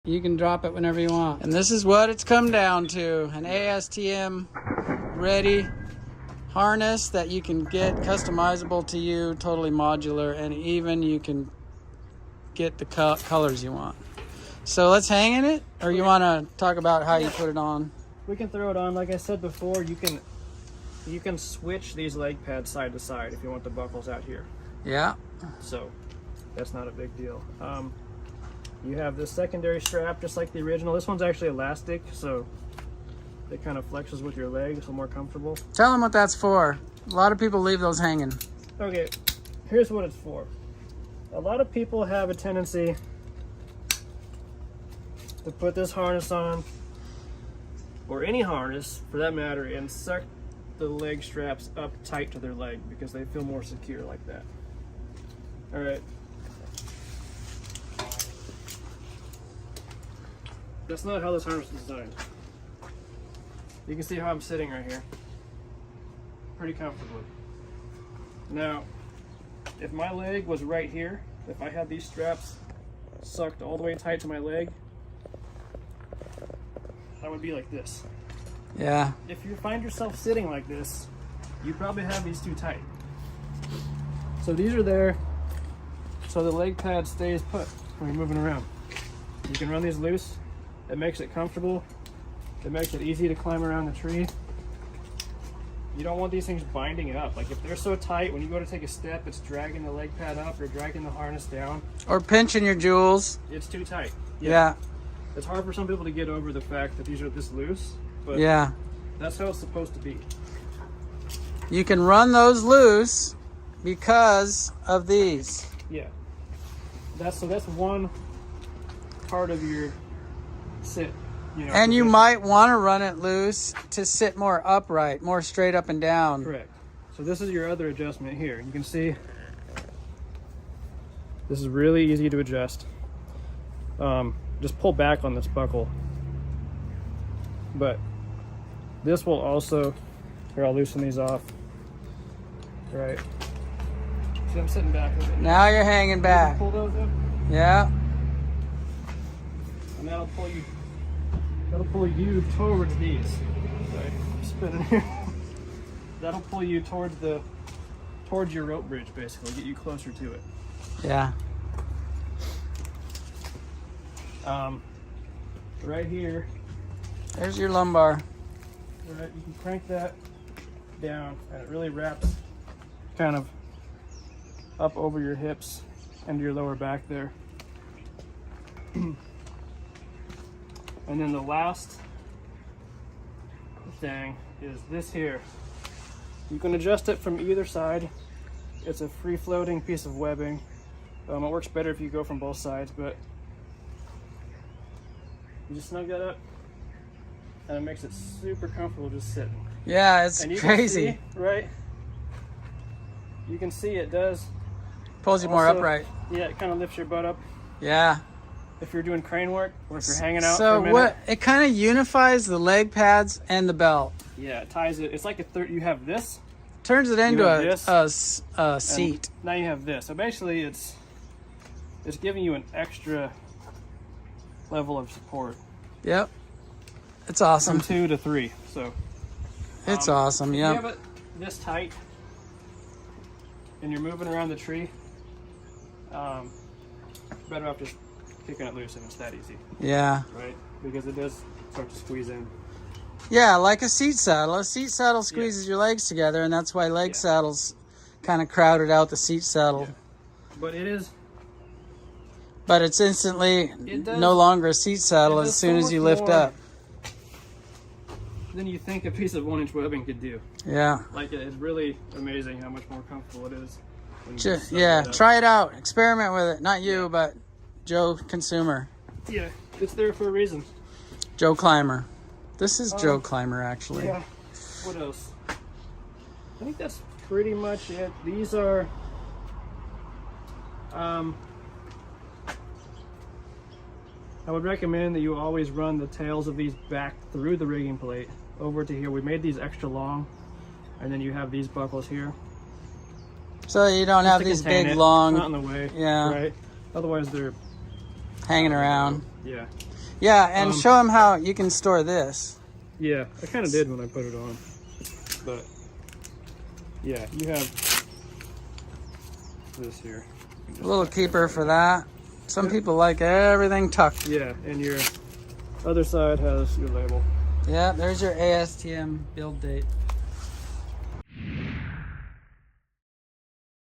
You can drop it whenever you want. And this is what it's come down to. An ASTM ready harness that you can get customizable to you, totally modular, and even you can get the colors you want. So let's hang in it, or you want to talk about how you put it on? We can throw it on. Like I said before, you can switch these leg pads side to side if you want the buckles out here. Yeah. So that's not a big deal. You have this secondary strap just like the original. This one's actually elastic, so it kind of flexes with your leg, so more comfortable. Tell them what that's for. A lot of people leave those hanging. Okay, here's what it's for. A lot of people have a tendency to put this harness on, or any harness for that matter, and suck the leg straps up tight to their leg because they feel more secure like that. All right. That's not how this harness is designed. You can see how I'm sitting right here. Pretty comfortably. Now, if my leg was right here, if I had these straps sucked all the way tight to my leg, I would be like this. Yeah. If you find yourself sitting like this, you probably have these too tight. So these are there so the leg pad stays put when you're moving around. You can run these loose. It makes it comfortable. It makes it easy to climb around the tree. You don't want these things binding it up. Like if they're so tight, when you go to take a step, it's dragging the leg pad up or dragging the harness down. Or pinching your jewels. It's too tight. Yeah. It's hard for some people to get over the fact that these are this loose, but yeah, that's how it's supposed to be. You can run those loose because of these. Yeah. That's one part of your sit. You know, and you might want to run it loose to sit more upright, more straight up and down. Correct. So this is your other adjustment here. You can see this is really easy to adjust. Just pull back on this buckle. But this will also, here I'll loosen these off. Right. See, I'm sitting back a bit. Now you're hanging back. Pull those up. Yeah. And that'll pull you towards these. Sorry, I'm spinning here. That'll pull you towards your rope bridge, basically, get you closer to it. Yeah. Right here. There's your lumbar. Right, you can crank that down, and it really wraps kind of up over your hips and your lower back there. And then the last thing is this here. You can adjust it from either side. It's a free-floating piece of webbing. It works better if you go from both sides, but you just snug that up, and it makes it super comfortable just sitting. Yeah, it's and you crazy. Can see, right? You can see it does. Pulls you more also, upright. Yeah, it kind of lifts your butt up. Yeah. If you're doing crane work, or if you're hanging out so for a minute. what? It kind of unifies the leg pads and the belt. Yeah, it ties it. It's like you have this. Turns it into a seat. seat. Now you have this. So basically, it's giving you an extra level of support. Yep. It's awesome. From 2 to 3. So it's awesome. Yeah. If you have it this tight and you're moving around the tree, better off just kicking it loose, and it's that easy. Yeah. Right? Because it does start to squeeze in. Yeah, like a seat saddle. A seat saddle squeezes your legs together, and that's why leg saddles kind of crowded out the seat saddle. Yeah. But it is. But it's instantly no longer a seat saddle as soon as you lift up. Than you think a piece of 1-inch webbing could do. Yeah. Like it's really amazing how much more comfortable it is. Yeah, try it out. Experiment with it. Not you, but Joe Consumer. Yeah, it's there for a reason. Joe Climber. This is Joe Climber, actually. Yeah. What else? I think that's pretty much it. These are I would recommend that you always run the tails of these back through the rigging plate over to here. We made these extra long, and then you have these buckles here. So you don't have these big, long... Not in the way. Yeah. Right? Otherwise, they're hanging around. Yeah. Yeah, and show them how you can store this. Yeah, I kind of did when I put it on. But yeah, you have this here. A little keeper for that. Some people like everything tucked. Yeah, and your other side has your label. Yeah, there's your ASTM build date.